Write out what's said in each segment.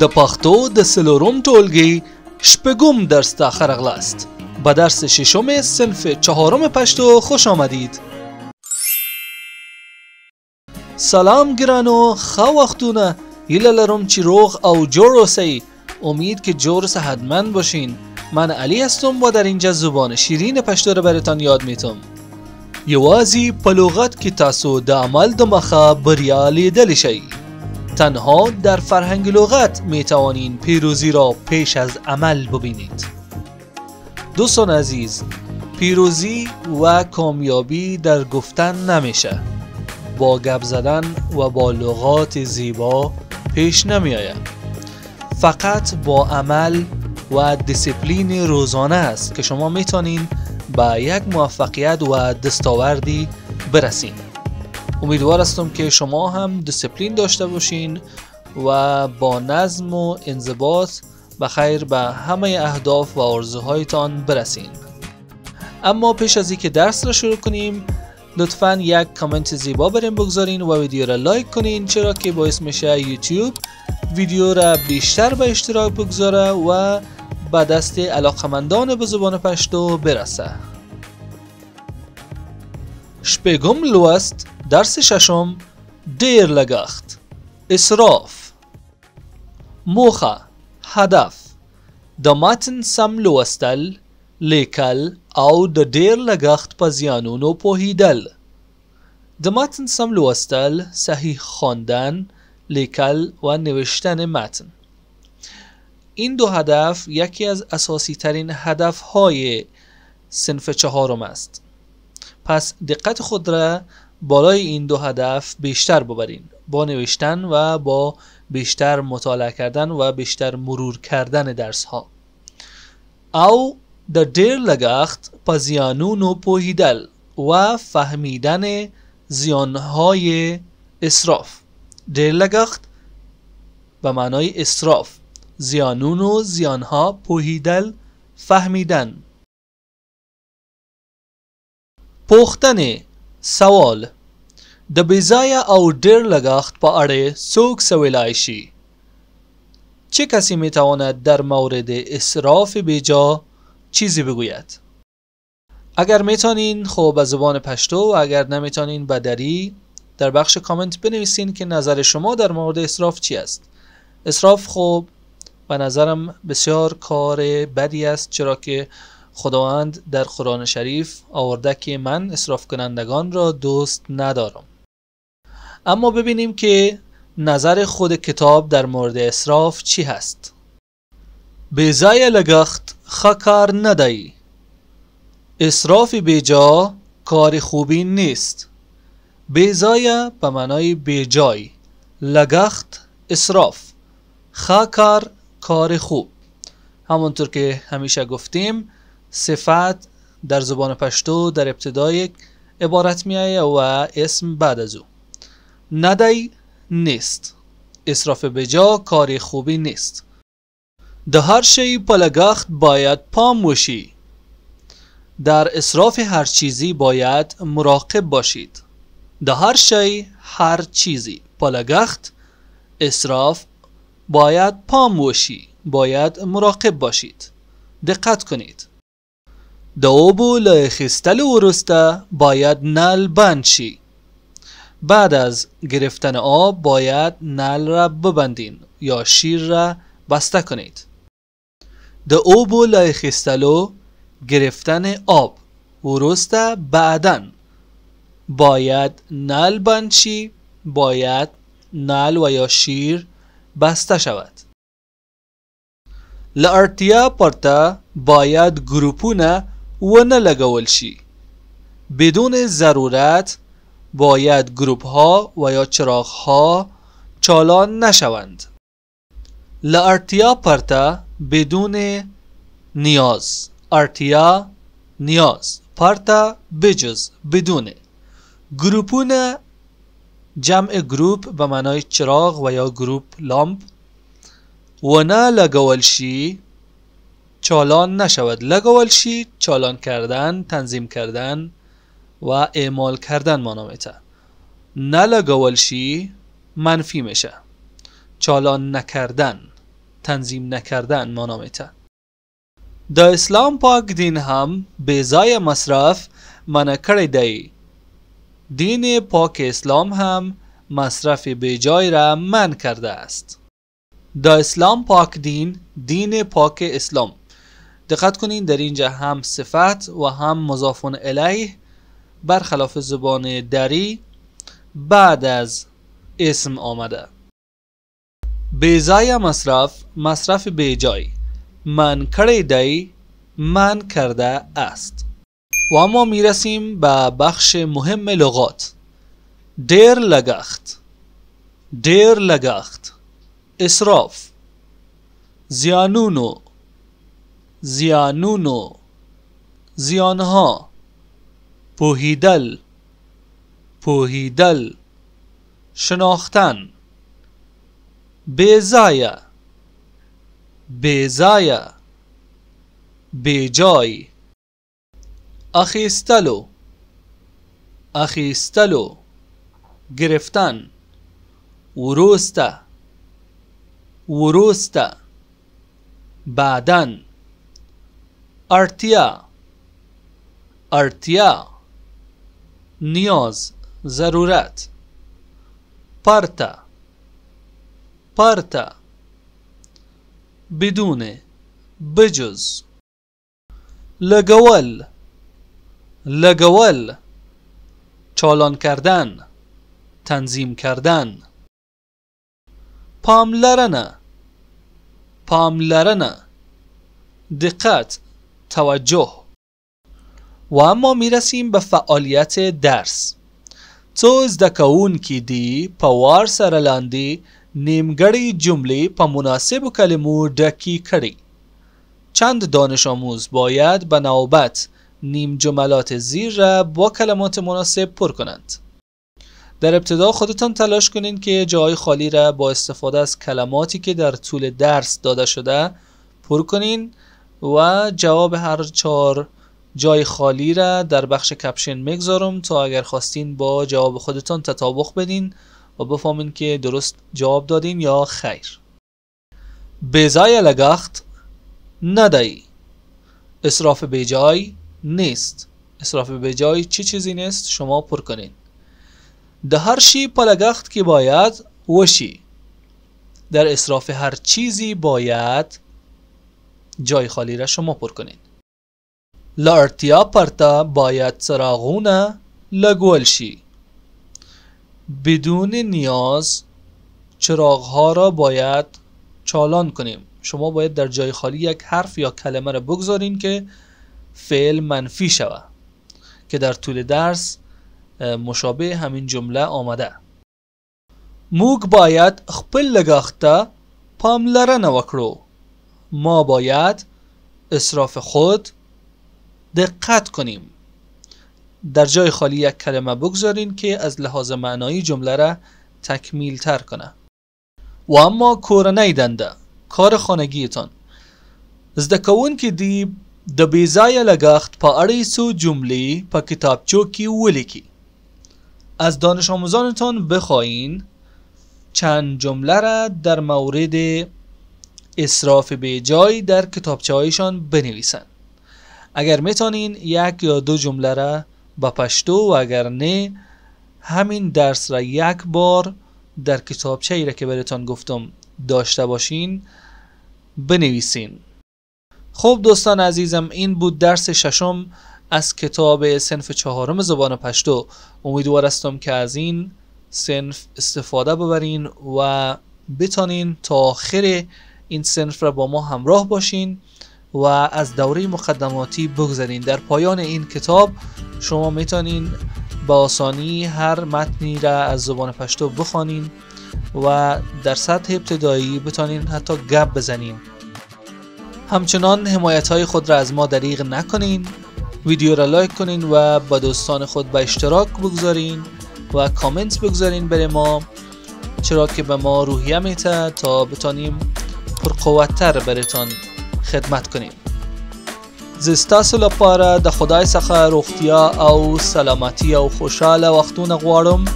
د پښتو د سلورم ټولګي شپږم درس ته ښه راغلاست. به درس ششم صنف چهارم پښتو خوش آمدید. سلام ګرانو، ښه وختونه. هیله لرم چې روغ او جوړ اوسئ. امید که جور صحتمند باشین. من علی هستم و در اینجا زبان شیرین پښتو را براتان یاد میتم. یوازې په لغت کې تاسو د عمل د مخه بریا لیدلی شئ. تنها در فرهنگ لغت می توانین پیروزی را پیش از عمل ببینید. دوستان عزیز، پیروزی و کامیابی در گفتن نمیشه. با گپ زدن و با لغات زیبا پیش نمی آید. فقط با عمل و دیسیپلین روزانه است که شما میتونین به یک موفقیت و دستاوردی برسین. امیدوار هستم که شما هم دیسیپلین داشته باشین و با نظم و انضباط بخیر به همه اهداف و آرزوهایتان برسین. اما پیش از اینکه درس را شروع کنیم، لطفاً یک کامنت زیبا بریم بگذارین و ویدیو را لایک کنین، چرا که باعث میشه یوتیوب ویدیو را بیشتر به اشتراک بگذاره و به دست علاقمندان به زبان پښتو برسه. شپږم لوست، درس ششم، ډیر لګښت، اسراف. موخه، هدف: د متن سم لوستل، لیکل او د ډیر لګښت په زیانونو پوهیدل. د متن سم لوستل، صحیح خواندن، لیکل و نوشتن متن. این دو هدف یکی از اساسی ترین هدف های صنف چهارم است. پس دقت خود را بالای این دو هدف بیشتر ببرین، با نوشتن و با بیشتر مطالعه کردن و بیشتر مرور کردن درس ها. او د ډیر لګښت په زیانونو پوهیدل و فهمیدن زیانهای اسراف. ډیر لګښت به معنای اسراف، زیانون و زیانها، پوهیدل، فهمیدن. پوښتنې: سوال: د بېځایه او ډیر لګښت په اړه څوک څه ویلای شي؟ چه کسی میتواند در مورد اسراف بیجا چیزی بگوید؟ اگر میتونین خب به زبان پښتو و اگر نمیتونین به دری در بخش کامنت بنویسین که نظر شما در مورد اسراف چی است. اسراف خب به نظرم بسیار کار بدی است، چرا که خداوند در قرآن شریف آورده که من اسراف کنندگان را دوست ندارم. اما ببینیم که نظر خود کتاب در مورد اسراف چی هست. بی‌ځایه لګښت ښه کار نه دی. اسراف بیجا کار خوبی نیست. بی‌ځایه به معنای بیجای، لګښت اسراف، ښه کار خوب. همونطور که همیشه گفتیم صفت در زبان پښتو در ابتدای عبارت می آید و اسم بعد از او. ندی نیست. اسراف بیجا کار خوبی نیست. د هر شی په لګښت باید پام وشي. در اسراف هر چیزی باید مراقب باشید. د هر شی، هر چیزی په لګښت اسراف باید پام وشي، باید مراقب باشید. دقت کنید. د اوبو له اخیستلو وروسته باید نل بند شي. بعد از گرفتن آب باید نل را ببندین یا شیر را بسته کنید. د اوبو له اخیستلو گرفتن آب وروسته بعدن باید نل بند شي، باید نل و یا شیر بسته شود. له اړتیا پرته باید گروپونه ونه لګول شي. بدون ضرورت باید گروپ ها و یا چراغ ها چالان نشوند. له اړتیا پرته بدون نیاز. اړتیا نیاز، پرته بجز بدون. گروپونه جمع گروپ به معنای چراغ و یا گروپ لامپ. ونه لګول شي چالان نشود. لګول شي چالان کردن، تنظیم کردن و اعمال کردن معنا میده. نه لګول شي منفی میشه. چالان نکردن تنظیم نکردن ما نامیته. د اسلام پاک دین هم به ځای مصرف منع کړی دی. دین پاک اسلام هم مصرف بیجای را منع کرده است. د اسلام پاک دین پاک اسلام. دقت کنین در اینجا هم صفت و هم مضاف الیه برخلاف زبان دری بعد از اسم آمده. بیجای مصرف بیجای. من کړی دی من کرده است. و اما میرسیم به بخش مهم لغات. ډیر لګښت، اسراف، زیانونو، زیانها، پوهیدل، شناختن، بیزایه، بیجای، اخیستلو، گرفتن، ورسته، بعدن، ارتیا، نیاز، ضرورت، پرتا، بدون، بجز، لگول، چالان کردن، تنظیم کردن، پاملرنه، دقت، توجه. و اما میرسیم به فعالیت درس. څو زده کوونکي دي په وار سره لاندې نیمګړې جملې په مناسبو کلمو ډکې کړي. چند دانش آموز باید به نوبت نیم جملات زیر را با کلمات مناسب پر کنند. در ابتدا خودتان تلاش کنین که جای خالی را با استفاده از کلماتی که در طول درس داده شده پر کنین و جواب هر 4 جای خالی را در بخش کپشن میگذارم تا اگر خواستین با جواب خودتان تطابق بدین و بفهمین که درست جواب دادین یا خیر. بیزای لگخت ندهی. اسراف بیجای نیست. اسراف بیجای چی چیزی نیست؟ شما پر کنین. ده هر شی په لگخت که باید وشی. در اسراف هر چیزی باید جای خالی را شما پر کنین. لارتیا پرتا باید چراغونه لگول شی. بدون نیاز چراغها را باید چالان کنیم. شما باید در جای خالی یک حرف یا کلمه را بگذارین که فعل منفی شود که در طول درس مشابه همین جمله آمده. موږ باید خپل لګښت پاملرنه وکړو. ما باید اسراف خود دقت کنیم. در جای خالی یک کلمه بگذارین که از لحاظ معنایی جمله را تکمیل تر کنه. و اما کورنۍ دنده، کار خانگیتان. زده کوونکي دي د بیځایه لګښت په اړه څو جملې په کتابچو کې ولیکي. از دانش آموزانتان بخواین چند جمله را در مورد اسراف بیجای در کتابچه هایشان بنویسن. اگر میتونین 1 یا 2 جمله را با پشتو و اگر نه همین درس را 1 بار در کتابچه ای را که براتون گفتم داشته باشین بنویسین. خب دوستان عزیزم، این بود درس 6 از کتاب صنف 4 زبان پشتو. امیدوار هستم که از این صنف استفاده ببرین و بتونین تا آخر این صنف را با ما همراه باشین و از دوره مقدماتی بگذرین. در پایان این کتاب شما میتونین با آسانی هر متنی را از زبان پشتو بخوانین و در سطح ابتدایی بتونین حتی گپ بزنین. همچنان حمایت های خود را از ما دریغ نکنین. ویدیو را لایک کنین و با دوستان خود به اشتراک بگذارین و کامنت بگذارین برای ما، چرا که به ما روحیه میته تا بتونیم پرقوت‌تر براتون خدمت کنیم. زستاسو لپاره د خدای څخه روغتیا او سلامتی او خوشاله وختونه غواړم.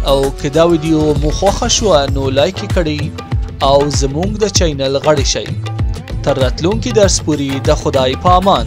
او که دا ویډیو مو خوښه شوه نو لایک کړئ او زمونږ د چینل غړي شئ. تر راتلونکي درس پورې د خدای په امان.